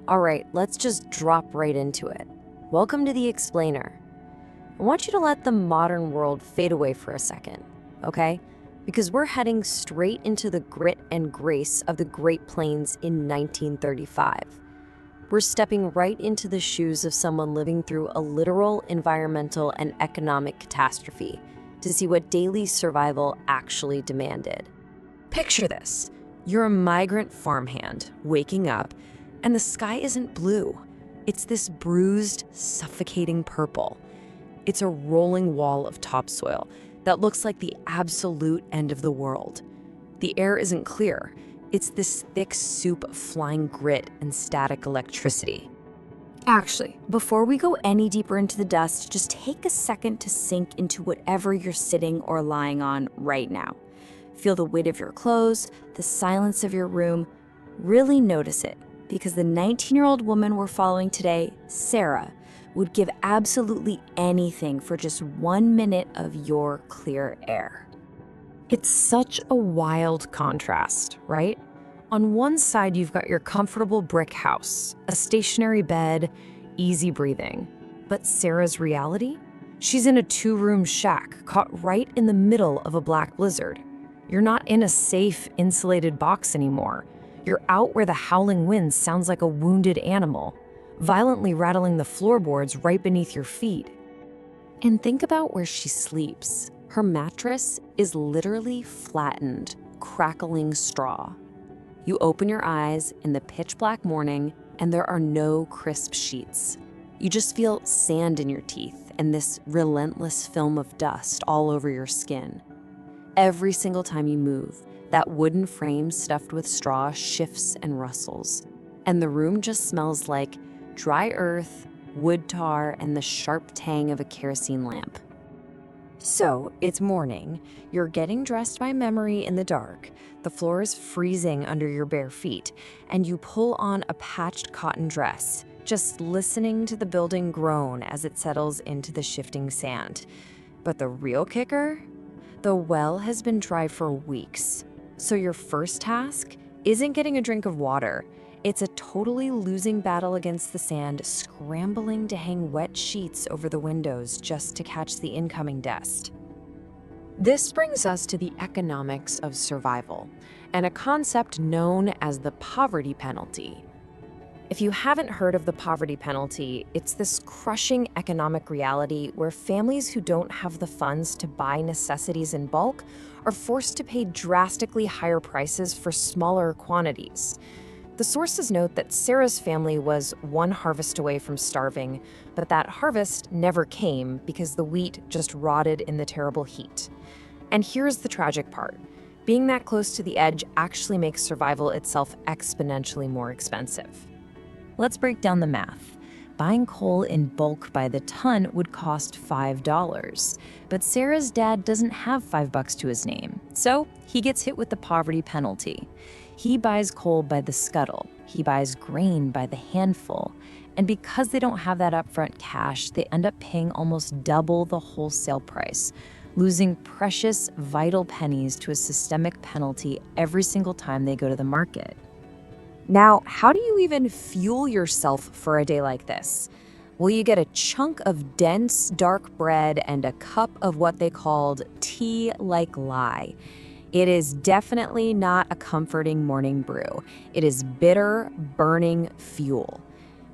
All right, let's just drop right into it. Welcome to The Explainer. I want you to let the modern world fade away for a second, okay? Because we're heading straight into the grit and grace of the Great Plains in 1935. We're stepping right into the shoes of someone living through a literal environmental and economic catastrophe to see what daily survival actually demanded. Picture this. You're a migrant farmhand waking up, and the sky isn't blue. It's this bruised, suffocating purple. It's a rolling wall of topsoil that looks like the absolute end of the world. The air isn't clear. It's this thick soup of flying grit and static electricity. Actually, before we go any deeper into the dust, just take a second to sink into whatever you're sitting or lying on right now. Feel the weight of your clothes, the silence of your room. Really notice it, because the 19-year-old woman we're following today, Sarah, would give absolutely anything for just 1 minute of your clear air. It's such a wild contrast, right? On one side, you've got your comfortable brick house, a stationary bed, easy breathing. But Sarah's reality? She's in a 2-room shack caught right in the middle of a black blizzard. You're not in a safe, insulated box anymore. You're out where the howling wind sounds like a wounded animal, violently rattling the floorboards right beneath your feet. And think about where she sleeps. Her mattress is literally flattened, crackling straw. You open your eyes in the pitch black morning, and there are no crisp sheets. You just feel sand in your teeth and this relentless film of dust all over your skin. Every single time you move, that wooden frame stuffed with straw shifts and rustles, and the room just smells like dry earth, wood tar, and the sharp tang of a kerosene lamp. So, it's morning, you're getting dressed by memory in the dark, the floor is freezing under your bare feet, and you pull on a patched cotton dress, just listening to the building groan as it settles into the shifting sand. But the real kicker? The well has been dry for weeks, so your first task isn't getting a drink of water. It's a totally losing battle against the sand, scrambling to hang wet sheets over the windows just to catch the incoming dust. This brings us to the economics of survival, and a concept known as the poverty penalty. If you haven't heard of the poverty penalty, it's this crushing economic reality where families who don't have the funds to buy necessities in bulk are forced to pay drastically higher prices for smaller quantities. The sources note that Sarah's family was one harvest away from starving, but that harvest never came because the wheat just rotted in the terrible heat. And here's the tragic part. Being that close to the edge actually makes survival itself exponentially more expensive. Let's break down the math. Buying coal in bulk by the ton would cost $5, but Sarah's dad doesn't have $5 to his name, so he gets hit with the poverty penalty. He buys coal by the scuttle, he buys grain by the handful, and because they don't have that upfront cash, they end up paying almost double the wholesale price, losing precious, vital pennies to a systemic penalty every single time they go to the market. Now, how do you even fuel yourself for a day like this? Well, you get a chunk of dense, dark bread and a cup of what they called tea like lye. It is definitely not a comforting morning brew. It is bitter, burning fuel.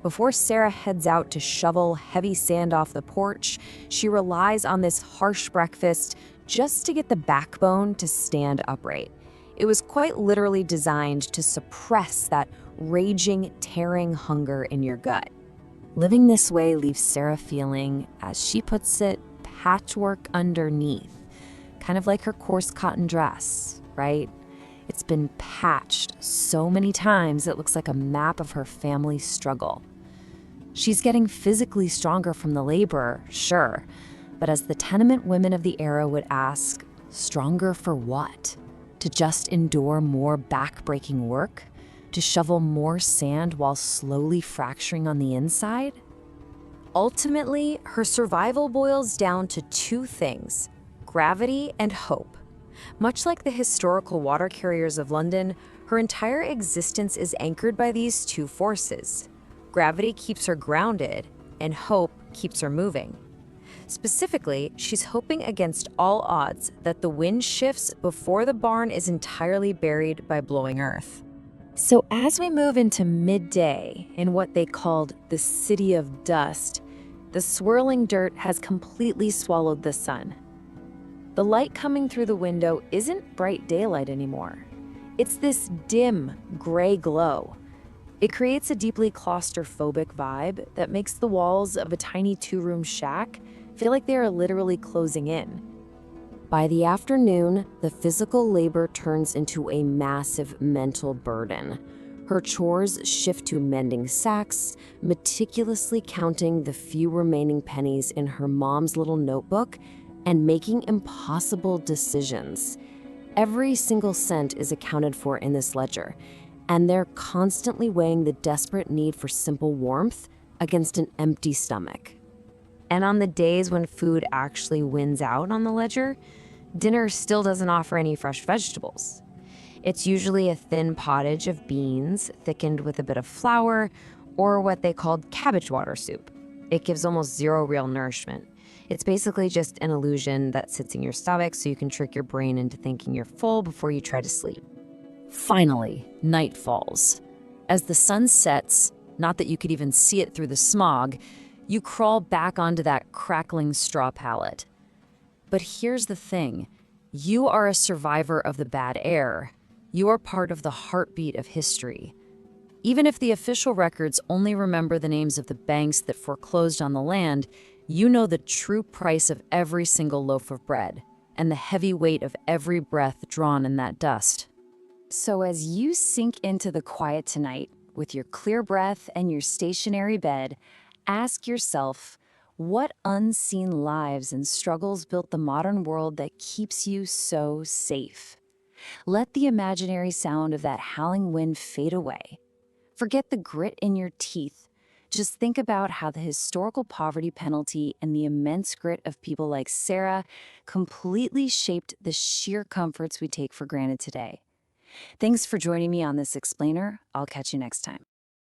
Before Sarah heads out to shovel heavy sand off the porch, she relies on this harsh breakfast just to get the backbone to stand upright. It was quite literally designed to suppress that raging, tearing hunger in your gut. Living this way leaves Sarah feeling, as she puts it, patchwork underneath. Kind of like her coarse cotton dress, right? It's been patched so many times it looks like a map of her family's struggle. She's getting physically stronger from the labor, sure, but as the tenement women of the era would ask, stronger for what? To just endure more back-breaking work? To shovel more sand while slowly fracturing on the inside? Ultimately, her survival boils down to 2 things: gravity and hope. Much like the historical water carriers of London, her entire existence is anchored by these 2 forces. Gravity keeps her grounded, and hope keeps her moving. Specifically, she's hoping against all odds that the wind shifts before the barn is entirely buried by blowing earth. So as we move into midday in what they called the City of Dust, the swirling dirt has completely swallowed the sun. The light coming through the window isn't bright daylight anymore. It's this dim, gray glow. It creates a deeply claustrophobic vibe that makes the walls of a tiny two-room shack feel like they are literally closing in. By the afternoon, the physical labor turns into a massive mental burden. Her chores shift to mending sacks, meticulously counting the few remaining pennies in her mom's little notebook, and making impossible decisions. Every single cent is accounted for in this ledger, and they're constantly weighing the desperate need for simple warmth against an empty stomach. And on the days when food actually wins out on the ledger, dinner still doesn't offer any fresh vegetables. It's usually a thin pottage of beans thickened with a bit of flour, or what they called cabbage water soup. It gives almost zero real nourishment. It's basically just an illusion that sits in your stomach so you can trick your brain into thinking you're full before you try to sleep. Finally, night falls. As the sun sets, not that you could even see it through the smog, you crawl back onto that crackling straw pallet. But here's the thing. You are a survivor of the bad air. You are part of the heartbeat of history. Even if the official records only remember the names of the banks that foreclosed on the land, you know the true price of every single loaf of bread and the heavy weight of every breath drawn in that dust. So as you sink into the quiet tonight, with your clear breath and your stationary bed, ask yourself, what unseen lives and struggles built the modern world that keeps you so safe? Let the imaginary sound of that howling wind fade away. Forget the grit in your teeth. Just think about how the historical poverty penalty and the immense grit of people like Sarah completely shaped the sheer comforts we take for granted today. Thanks for joining me on this explainer. I'll catch you next time.